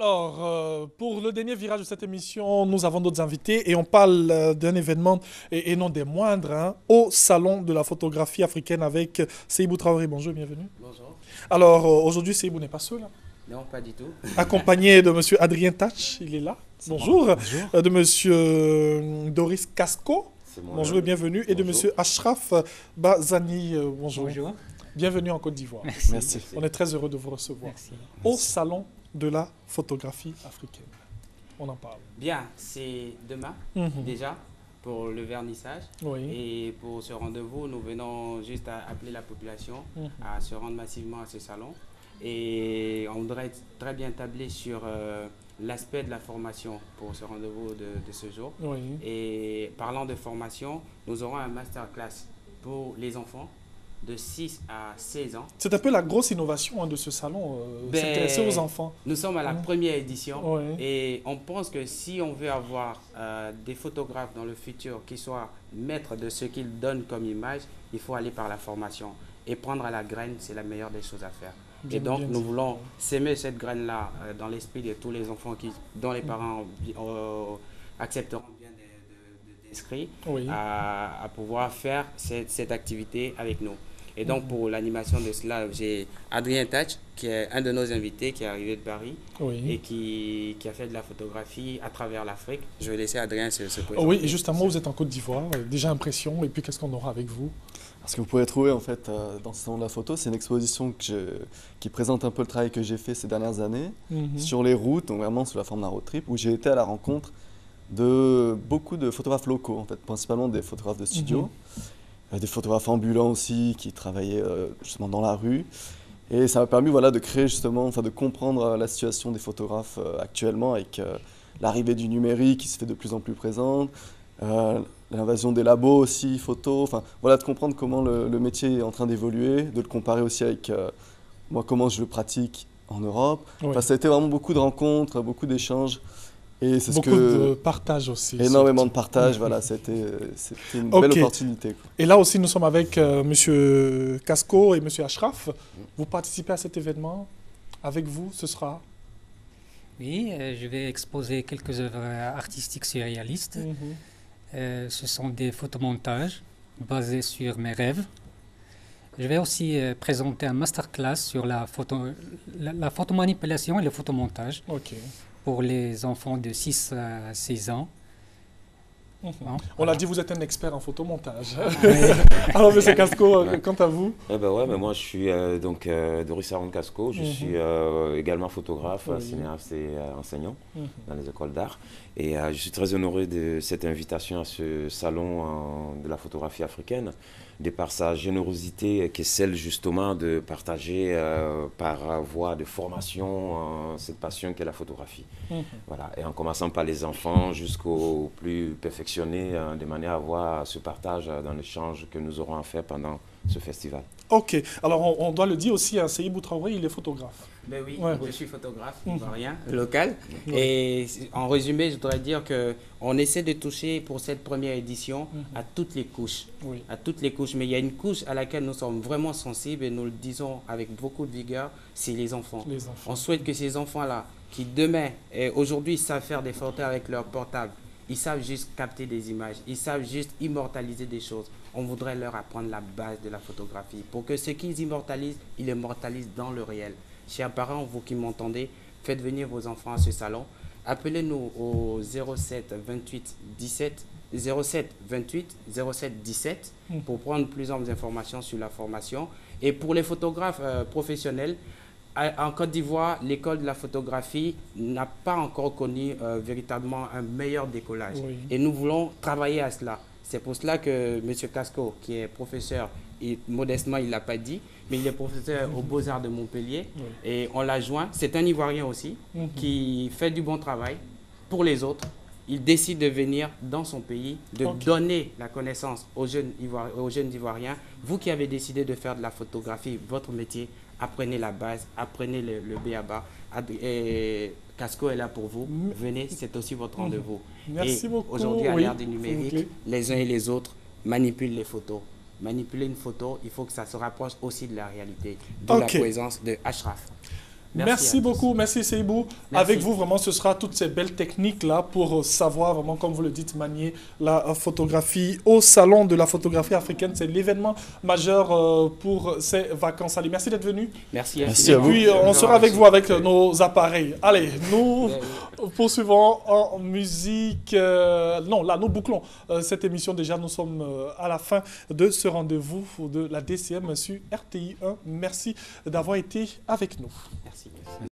Alors, pour le dernier virage de cette émission, nous avons d'autres invités et on parle d'un événement, et non des moindres, hein, au Salon de la photographie africaine avec Seibou Traoré. Bonjour, bienvenue. Bonjour. Alors, aujourd'hui, Seibou n'est pas seul, hein. Non, pas du tout. Accompagné de monsieur Adrien Tach, il est là. Bonjour. Bonjour. De monsieur Doris Casco. Moi. Bonjour et bienvenue. Et de monsieur Ashraf Bazani. Bonjour. Bonjour. Bienvenue en Côte d'Ivoire. Merci. On est très heureux de vous recevoir. Merci. Au Salon de la photographie africaine. On en parle. Bien, c'est demain Mhm. déjà pour le vernissage. Oui. Et pour ce rendez-vous, nous venons juste à appeler la population Mhm. à se rendre massivement à ce salon. Et on voudrait très bien tabler sur l'aspect de la formation pour ce rendez-vous de ce jour. Oui. Et parlant de formation, nous aurons un masterclass pour les enfants de 6 à 16 ans. C'est un peu la grosse innovation, hein, de ce salon, Ben, s'intéresser aux enfants. Nous sommes à la première édition. Oui. Et on pense que si on veut avoir des photographes dans le futur qui soient maîtres de ce qu'ils donnent comme image, il faut aller par la formation. Et prendre à la graine, c'est la meilleure des choses à faire. Bien, Et donc, bien nous dit. voulons s'aimer cette graine-là dans l'esprit de tous les enfants dont les parents accepteront bien d'inscrire Oui. à pouvoir faire cette activité avec nous. Et donc, pour l'animation de cela, j'ai Adrien Tach, qui est un de nos invités, qui est arrivé de Paris Oui. et qui a fait de la photographie à travers l'Afrique. Je vais laisser Adrien se présenter. Oh oui, et justement, vous êtes en Côte d'Ivoire. Déjà impression. Et puis, qu'est-ce qu'on aura avec vous? Ce que vous pouvez trouver en fait dans ce salon de la photo, c'est une exposition qui présente un peu le travail que j'ai fait ces dernières années Mhm. sur les routes, donc vraiment sous la forme d'un road trip, où j'ai été à la rencontre de beaucoup de photographes locaux, en fait, principalement des photographes de studio, des photographes ambulants aussi qui travaillaient justement dans la rue. Et ça m'a permis voilà, de créer justement, enfin de comprendre la situation des photographes actuellement avec l'arrivée du numérique qui se fait de plus en plus présente, l'invasion des labos aussi, photo, enfin voilà, de comprendre comment le métier est en train d'évoluer, de le comparer aussi avec moi, comment je le pratique en Europe. Oui. Enfin, ça a été vraiment beaucoup de rencontres, beaucoup d'échanges. Et c'est ce Beaucoup que... de partage aussi. Énormément de surtout. partage, voilà, c'était une Ok. belle opportunité, quoi. Et là aussi, nous sommes avec monsieur Casco et monsieur Ashraf. Vous participez à cet événement. Avec vous, ce sera. Oui, je vais exposer quelques œuvres artistiques surréalistes. Ce sont des photomontages basés sur mes rêves. Je vais aussi présenter un masterclass sur la photomanipulation et le photomontage Ok. pour les enfants de 6 à 16 ans. Bon, On l'a dit, vous êtes un expert en photomontage. Alors, monsieur Casco, quant à vous? Eh ben ouais, mais moi je suis Doris Aron Casco, je suis également photographe, Oui. cinéaste et enseignant dans les écoles d'art. Et je suis très honoré de cette invitation à ce salon de la photographie africaine, de par sa générosité qui est celle justement de partager par voie de formation cette passion qu'est la photographie. Voilà. Et en commençant par les enfants jusqu'aux plus perfectionnés, de manière à avoir ce partage dans l'échange que nous aurons à faire pendant ce festival. Ok. Alors, on doit le dire aussi, hein, Seibou Traoré, il est photographe. Ben oui, Ouais. je suis photographe ivoirien, local. Et en résumé, je voudrais dire qu'on essaie de toucher pour cette première édition à toutes les couches. Oui. À toutes les couches. Mais il y a une couche à laquelle nous sommes vraiment sensibles et nous le disons avec beaucoup de vigueur, c'est les enfants. Les enfants. On souhaite que ces enfants-là, qui demain et aujourd'hui savent faire des photos avec leur portable, ils savent juste capter des images, ils savent juste immortaliser des choses. On voudrait leur apprendre la base de la photographie pour que ce qu'ils immortalisent, ils l'immortalisent dans le réel. Chers parents, vous qui m'entendez, faites venir vos enfants à ce salon. Appelez-nous au 07 28 17 07 28 07 17 pour prendre plus d'informations sur la formation. Et pour les photographes professionnels, en Côte d'Ivoire, l'école de la photographie n'a pas encore connu véritablement un meilleur décollage. Oui. Et nous voulons travailler à cela. C'est pour cela que M. Casco, qui est professeur, et modestement, il ne l'a pas dit, mais il est professeur aux Beaux-Arts de Montpellier. Oui. Et on l'a joint. C'est un Ivoirien aussi, qui fait du bon travail pour les autres. Il décide de venir dans son pays, de Ok. donner la connaissance aux jeunes Ivoiriens. Vous qui avez décidé de faire de la photographie, votre métier, apprenez la base, apprenez le B.A.-ba. Et Casco est là pour vous. Venez, c'est aussi votre rendez-vous. Merci Et beaucoup. aujourd'hui, à Oui, l'ère du s'il vous numérique, plaît. les uns et les autres manipulent les photos. Manipuler une photo, il faut que ça se rapproche aussi de la réalité. D'où Ok. la présence de Ashraf. Merci beaucoup, merci Seibou. Merci. Avec vous, vraiment, ce sera toutes ces belles techniques-là pour savoir, vraiment, comme vous le dites, manier la photographie au Salon de la photographie africaine. C'est l'événement majeur pour ces vacances. Allez, merci d'être venu. Merci. Merci à vous. Et puis, on sera avec vous avec nos appareils. Allez, nous poursuivons en musique. Non, là, nous bouclons cette émission. Déjà, nous sommes à la fin de ce rendez-vous de la DCM sur RTI 1. Merci d'avoir été avec nous. Merci.